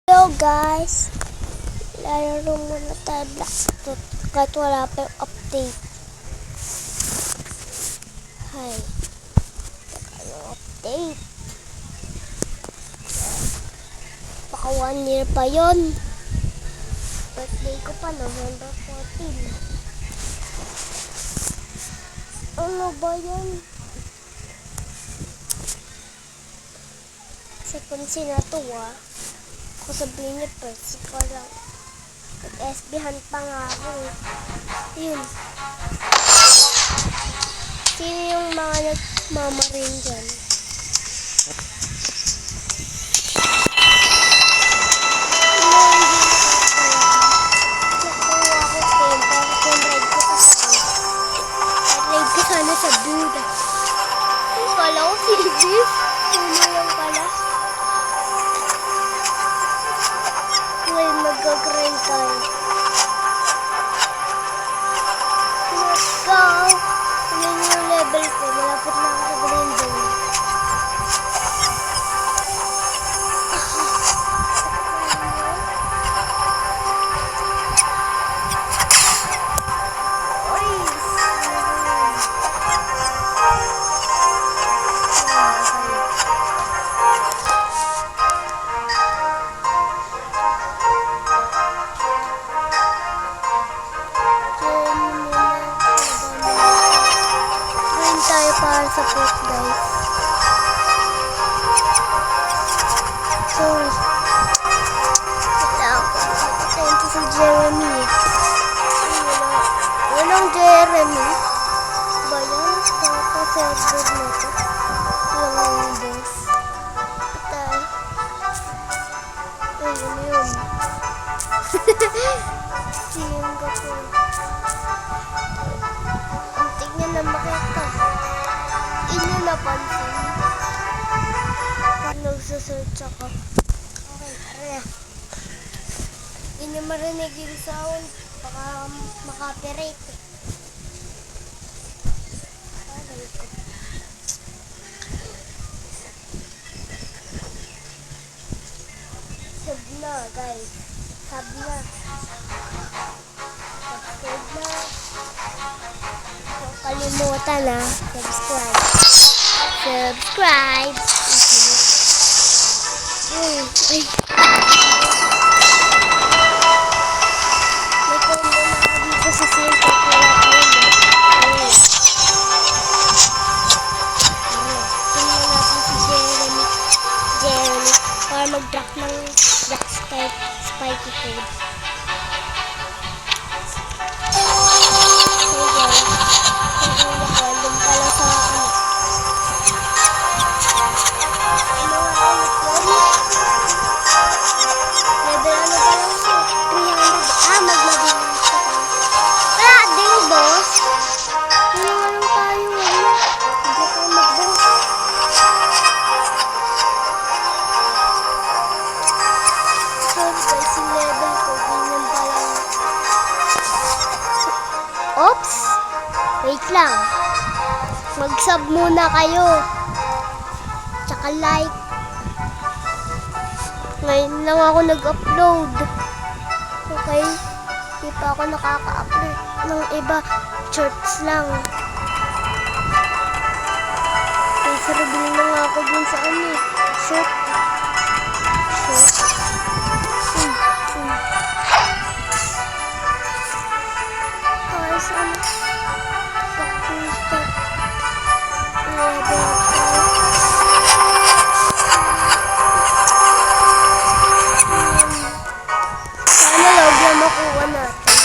Hello guys, lalaro muna tayo Blackfoot kahit wala pa yung update. Hi, ano update? Baka 1 year pa yon. Birthday ko pa November 14. Ano ba yan? Sequence na to Kung sabihin niyo, persi ko lang. Nag-SBhan pa nga ako. Yun. Sino yung mga nagmamarin dyan? Raid ko sana sa Buddha. Kala ko si Ibis. Sino lang pala? Ngayon mag-grind tayo. Let's go! Ano yung level ko? Malapit na ako sa grinding. Para support guys. So, thank you si Jeremy. Walang Jeremy. Ba yan? Sa-server na ito. Yung boss. Patay. Ay, yun. Team ko po. Ang tignan na makita. Inyo napansin. Pag nagsasearch ako. Okay, tara. Hindi nyo marinig yung sound. Baka makapirate eh. Sub na guys. Sub na. Subscribe na. Huwag kalimutan subscribe. Subscribe. Ay. May combo na ako dito sa sale pag wala kayo. Ay. Tingnan natin si Jeremy. Para mag-drop ng black spiky code. Oops! Wait lang. Mag-sub muna kayo. Tsaka like. Ngayon lang ako nag-upload. Okay? Hindi pa ako nakaka-upload ng iba. Shorts lang. Kasi reveal na nga ako dun sa short. Sana log na makuha natin.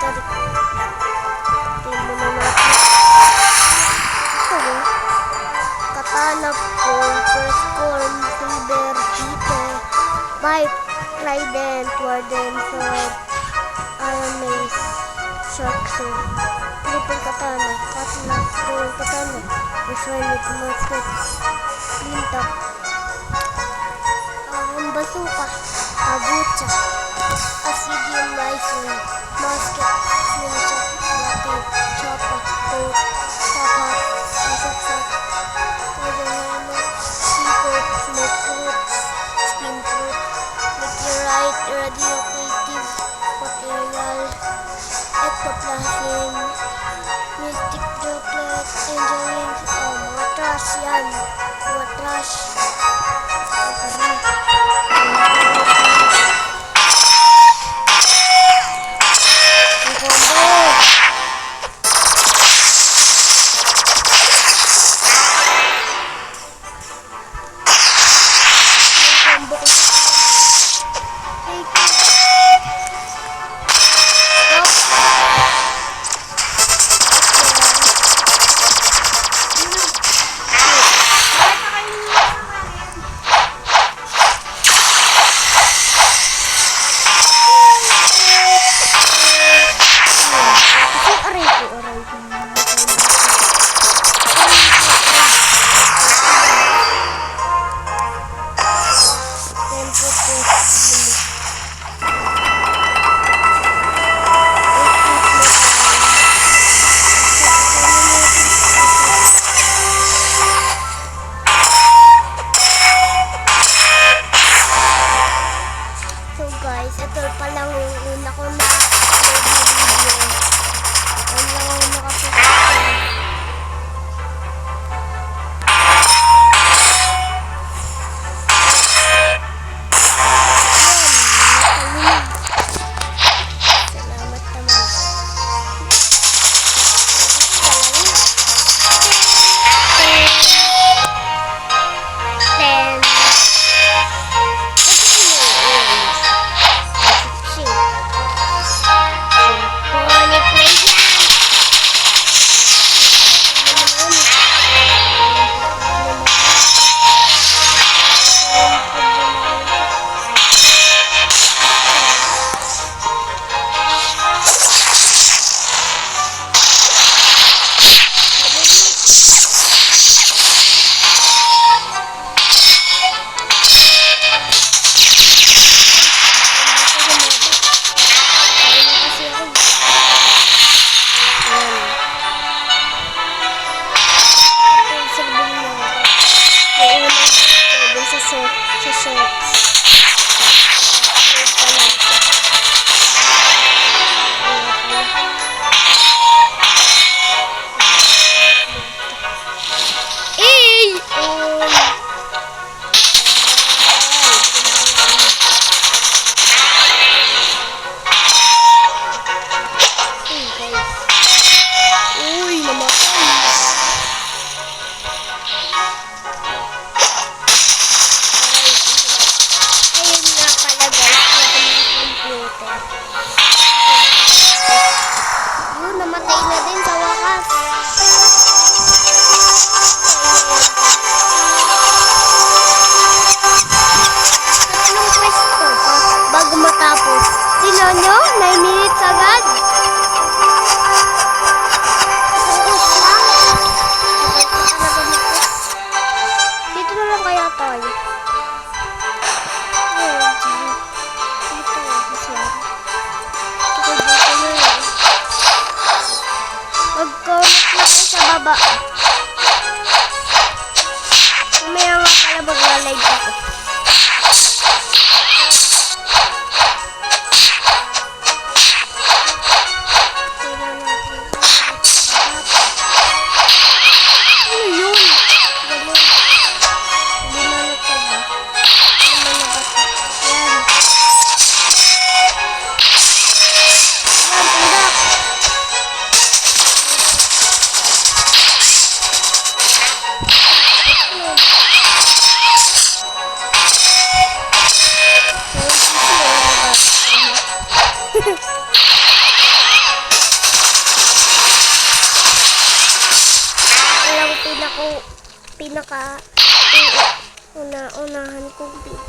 Tari. Tingnan mo na natin. Ito. Katana po. First form. Silver. Cheater. Pipe. Trident. Warden. Sword. Iron Mace. Shark Sword. Triple Katana. Cutlass. Gold Katana. Infinite Musket. Lintak. Bazooka. Abucha. Acidium Rifle. Musket. Slingshot. Latte. Chopper. Boat. Papa. Masaksak. Coordinate. Secret. Smoke Proof. Spin Proof. Meteorite. Radioactive. Material. Ectoplasm. Mystic Droplet. Angel Wings. Mga trash yan. Mga trash. Ito pa lang yung una ko na video. Wala lang ako nakapagpapalala. Salamat naman. Namatay na din sa wakas. Anong pwesto pa bago matapos? Tingnan nyo, 9 minutes agad. Dito na lang kaya tayo. Mag-comment na kayo sa baba. Mamaya nga pala mag-live ako. Ano yun? Ganun. Hindi na nagtaba. Ano na ba ito? Yan. Yan, tundak. tubig.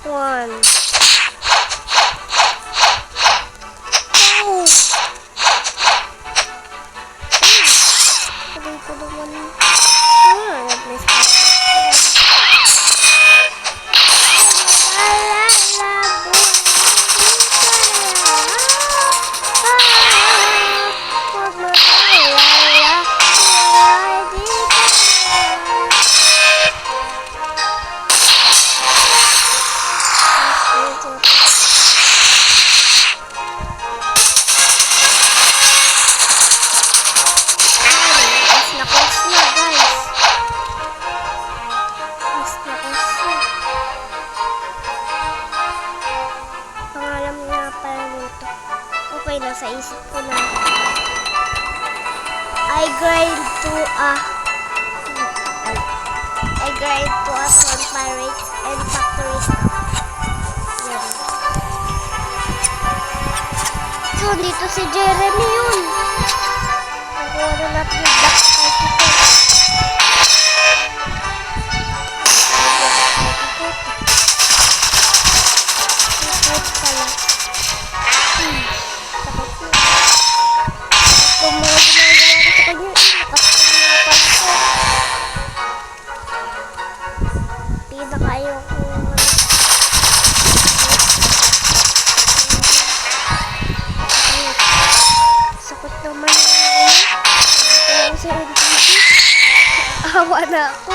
One. Oh! Sabi ko naman. Nag-miss ko. Okay, nasa isip ko na. I grind to a son pirates and factory stuff. Yan. So, dito si Jeremy yun. Nakuha na natin yung black particle. Sakit pala. Kung mga ginagawa ko sa kanya, nakasama pala ko. Pinakayaw ko sakot naman yung sa NPC. Awa na ako.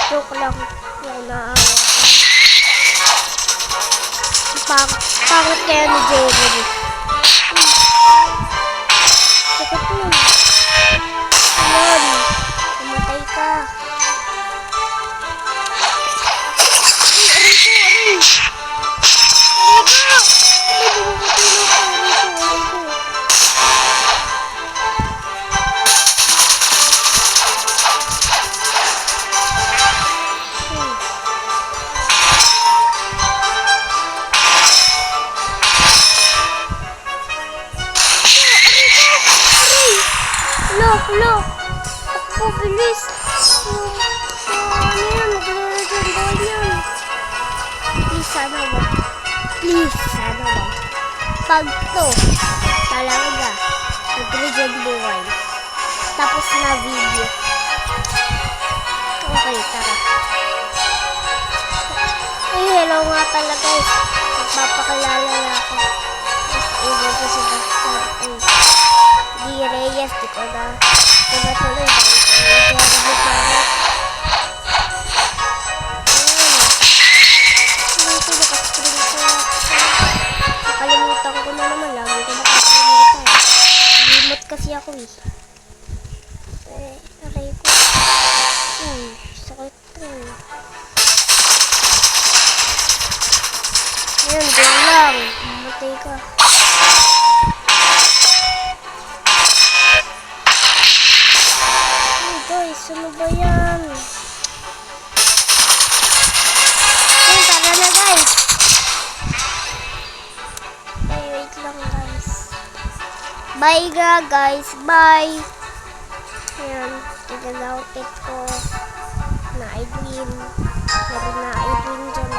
Joke lang. Yung naawa ko. Pangit kaya ni Jeremy. Sakot nun. Ayan. Pumatay ka. Lo, ako bilis. Ano yan? Maglalagyan yan. Please, sana wag. Please, sana wag. Pag to, talaga, nag-regen buhay. Tapos na video. Okay, tara. Ay, hello nga pala guys. Magpapakilala na ako. Iwan ko si Bastard. Di Reyes, di ko na. Diba tuloy, dahil ko yung Jeremy Planet. Ito, nakascreen ko. Nakalimutan ko na naman. Lagi ko nakakalimutan. Limot kasi ako eh. Aray ko. Sakit ko. Ayan, doon lang. Mamatay ka. Guys, ano ba yan? Ayun, tara na guys. Ay, wait lang guys. Bye nga guys, bye. Ayan, tignan na outfit ko. Na Edwin. Meron na Edwin dyan.